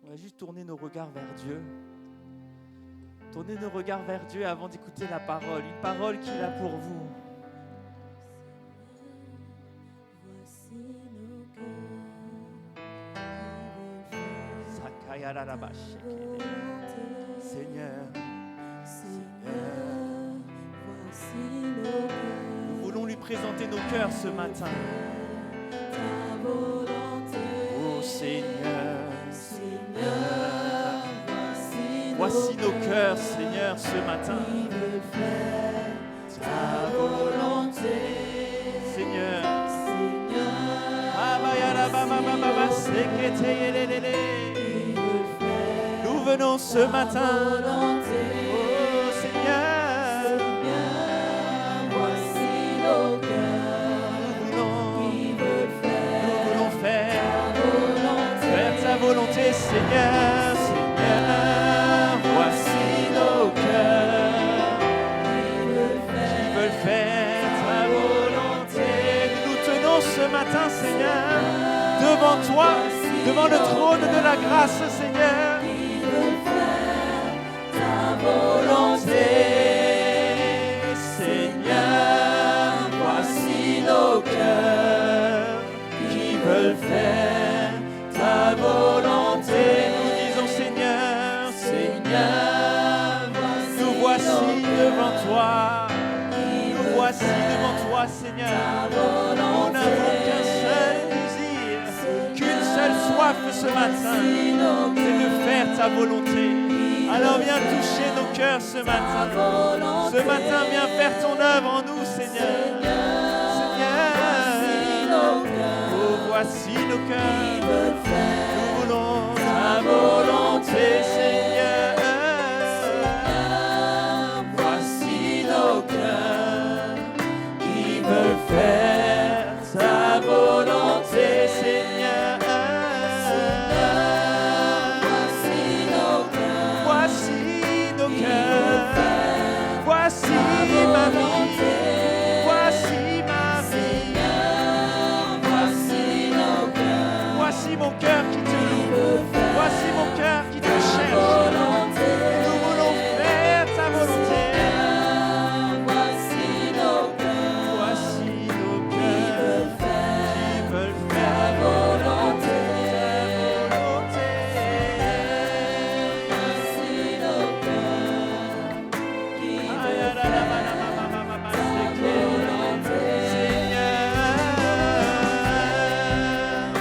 On va juste tourner nos regards vers Dieu. Tournez nos regards vers Dieu avant d'écouter la parole. Une parole qu'il a pour vous. Seigneur, nous voulons lui présenter nos cœurs ce matin. Oh Seigneur, voici nos cœurs, Seigneur, ce matin. Ta volonté, Seigneur. Nous venons ce matin. Oh Seigneur, voici nos cœurs. nous voulons faire ta volonté, Seigneur. Seigneur, voici nos cœurs qui veulent faire ta volonté. Nous tenons ce matin, Seigneur, devant toi, devant le trône de la grâce, Seigneur. Volonté, Seigneur, voici nos cœurs qui veulent faire ta volonté. Nous disons Seigneur, Seigneur, nous voici devant toi. Nous voici devant toi, Seigneur. Nous n'avons qu'un seul désir, qu'une seule soif ce matin, c'est de faire ta volonté. Alors viens toucher nos cœurs ce matin. Ce matin, viens faire ton œuvre en nous, Seigneur. Seigneur, oh, voici nos cœurs. Nous voulons ta volonté, Seigneur. voici nos cœurs qui veulent faire ta volonté, Seigneur. Voici ma vie, voici ma vie. voici nos cœurs, Voici mon cœur qui te loue, voici mon cœur qui te cherche. Nous voulons faire ta volonté. voici nos cœurs, Voici nos cœurs qui veulent faire ta volonté, ta volonté. voici nos cœurs qui veulent Seigneur,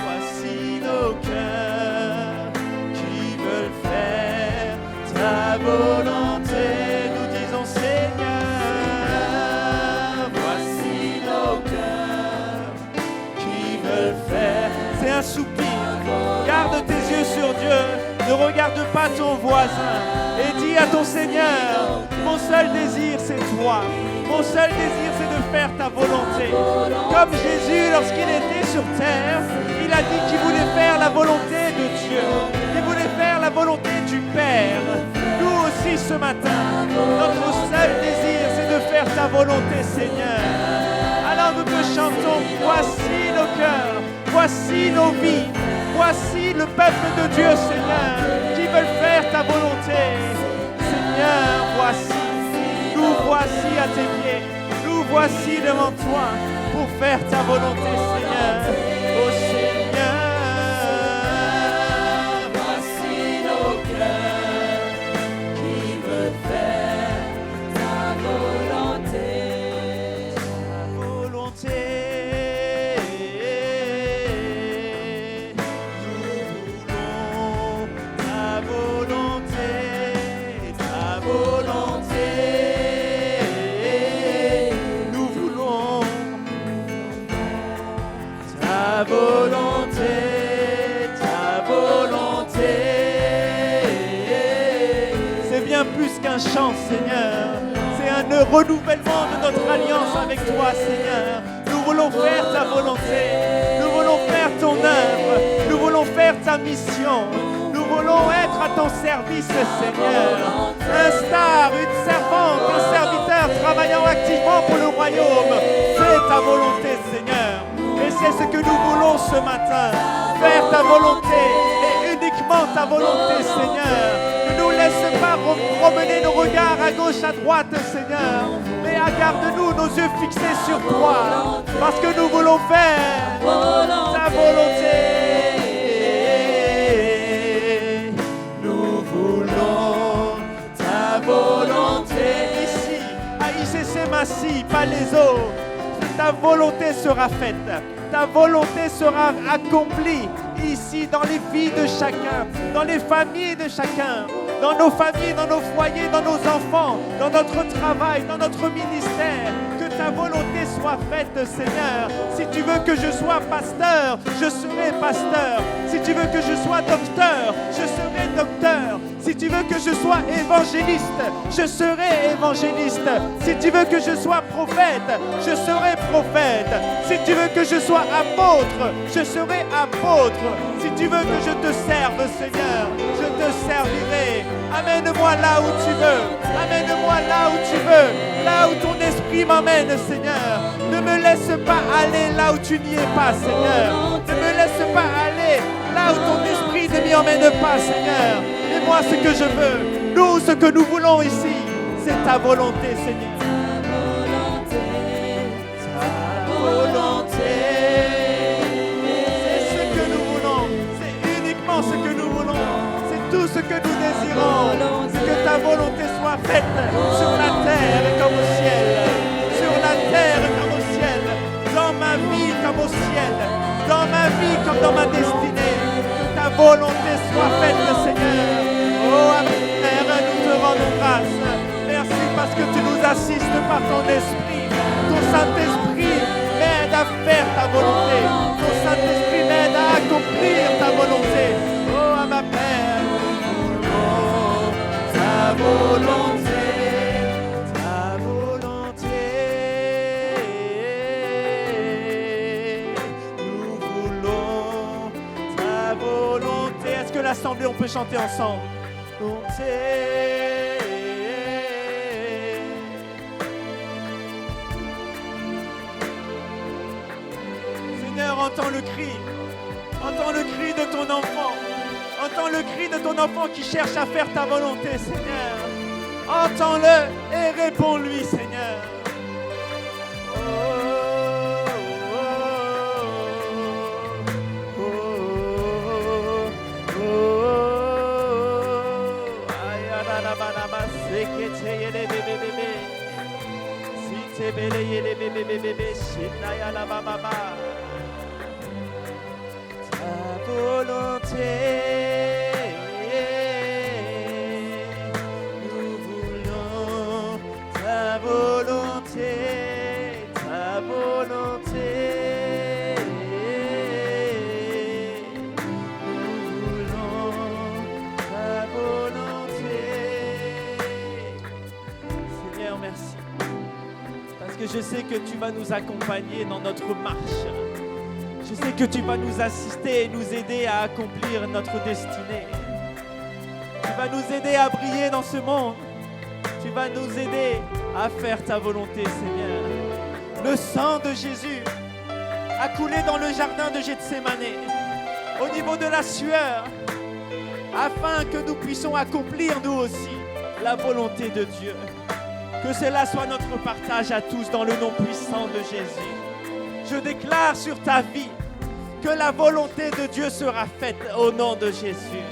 voici nos cœurs qui veulent faire ta volonté. Nous disons Seigneur, voici nos cœurs qui veulent faire. C'est un soupir. Garde tes yeux sur Dieu. Ne regarde pas ton voisin. Et dis à ton Seigneur, mon seul désir c'est toi. Mon seul désir c'est de faire ta volonté. Comme Jésus lorsqu'il était sur terre, il a dit qu'il voulait faire la volonté de Dieu. Il voulait faire la volonté du Père. Nous aussi ce matin, notre seul désir c'est de faire ta volonté, Seigneur. Alors nous te chantons, voici nos cœurs, voici nos vies, voici le peuple de Dieu, Seigneur, qui veulent faire ta volonté. Seigneur, voici, nous voici à tes pieds, nous voici devant toi pour faire ta volonté, Seigneur. Oh Seigneur, voici nos cœurs qui veulent faire ta volonté. ta volonté. Nous voulons ta volonté, ta volonté. Nous voulons ta volonté, ta volonté. C'est bien plus qu'un chant, Seigneur. C'est un renouvellement de notre alliance avec toi, Seigneur. Nous voulons faire ta volonté. Nous voulons faire ton œuvre. Nous voulons faire ta mission. Nous voulons être à ton service, Seigneur. Un star, une servante, un serviteur travaillant activement pour le royaume. Fais ta volonté, Seigneur. Et c'est ce que nous voulons ce matin. Faire ta volonté et uniquement uniquement ta volonté, Seigneur. Ne nous laisse pas promener nos regards à gauche, à droite, Seigneur. Mais garde-nous nos yeux fixés sur toi, parce que nous voulons faire ta volonté. Nous voulons ta volonté. Ici, à ICC Massy, pas les autres. Ta volonté sera faite. Ta volonté sera accomplie ici dans les vies de chacun, dans les familles de chacun, dans nos familles, dans nos foyers, dans nos enfants, dans notre travail, dans notre ministère. Que ta volonté soit faite, Seigneur. Si tu veux que je sois pasteur, je serai pasteur. Si tu veux que je sois docteur, je serai docteur. Si tu veux que je sois évangéliste, je serai évangéliste. Si tu veux que je sois prophète, je serai prophète. Si tu veux que je sois apôtre, je serai apôtre. Si tu veux que je te serve, Seigneur, je te servirai. Amène-moi là où tu veux. Amène-moi là où tu veux. Là où ton esprit m'amène, Seigneur. Ne me laisse pas aller là où tu n'y es pas, Seigneur. Ne me laisse pas aller là où ton esprit ne m'y emmène pas, Seigneur. Et moi, ce que je veux, nous, ce que nous voulons ici, c'est ta volonté, Seigneur. Ta volonté. C'est ce que nous voulons. C'est uniquement ce que nous voulons. C'est tout ce que nous désirons. C'est que ta volonté soit faite sur la terre comme au ciel. Sur la terre comme au ciel. Dans ma vie comme au ciel. Dans ma vie comme dans ma destinée. Que ta volonté soit faite, Seigneur. Oh, Père, nous te rendons grâce. Merci parce que tu nous assistes par ton esprit. Ton Saint-Esprit m'aide à faire ta volonté. Ton Saint-Esprit m'aide à accomplir ta volonté. Oh, ma Père, oh, ta volonté. Ta volonté. Nous voulons ta volonté. Est-ce que l'assemblée, on peut chanter ensemble? Seigneur, entends le cri. Entends le cri de ton enfant. Entends le cri de ton enfant qui cherche à faire ta volonté, Seigneur. Entends-le et réponds-lui, Seigneur. Ta volonté, nous voulons ta volonté, ta volonté, nous voulons ta volonté. Seigneur, merci. Parce que je sais que tu vas nous accompagner dans notre marche. Je sais que tu vas nous assister et nous aider à accomplir notre destinée. Tu vas nous aider à briller dans ce monde. Tu vas nous aider à faire ta volonté, Seigneur. Le sang de Jésus a coulé dans le jardin de Gethsémanée, au niveau de la sueur, afin que nous puissions accomplir nous aussi la volonté de Dieu. Que cela soit notre partage à tous dans le nom puissant de Jésus. Je déclare sur ta vie que la volonté de Dieu sera faite au nom de Jésus.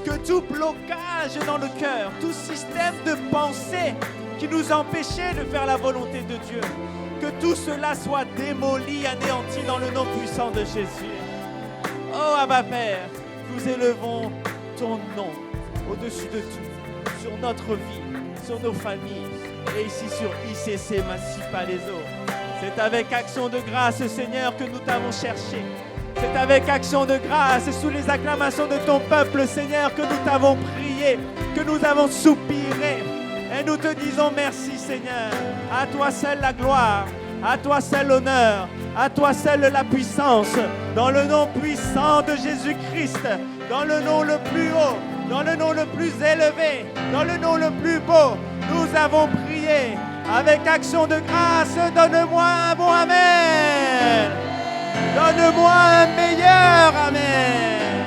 Que tout blocage dans le cœur, tout système de pensée qui nous empêchait de faire la volonté de Dieu, que tout cela soit démoli, anéanti dans le nom puissant de Jésus. Oh Abba Père, nous élevons ton nom au-dessus de tout, sur notre vie, sur nos familles et ici sur ICC Massy Palaiseau. C'est avec action de grâce, Seigneur, que nous t'avons cherché. C'est avec action de grâce et sous les acclamations de ton peuple, Seigneur, que nous t'avons prié, que nous avons soupiré. Et nous te disons merci, Seigneur. À toi seul la gloire, à toi seul l'honneur, à toi seul la puissance. Dans le nom puissant de Jésus-Christ, dans le nom le plus haut, dans le nom le plus élevé, dans le nom le plus beau, nous avons prié. Avec action de grâce, donne-moi un bon Amen. Donne-moi un meilleur Amen.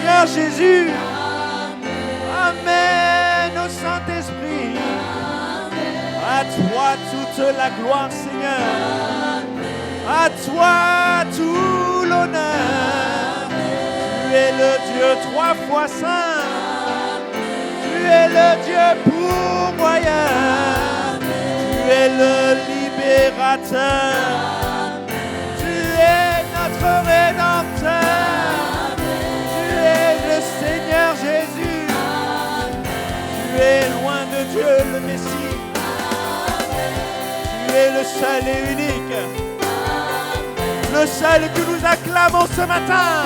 Seigneur Jésus. Amen au Saint-Esprit. À toi toute la gloire, Seigneur. À toi tout l'honneur. Tu es le Dieu 3 fois saint. Tu es le Dieu pourvoyeur. Tu es le libérateur. Tu es notre rédempteur. Tu es le Seigneur Jésus. Tu es loin de Dieu le Messie. Tu es le seul et unique. Le seul que nous acclamons ce matin.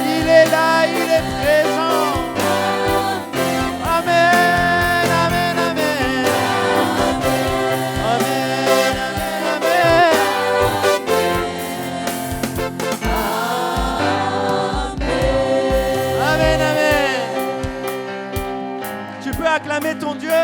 Il est là, il est présent. Amen, amen, amen. Amen, amen, amen. Amen, amen. Tu peux acclamer ton Dieu.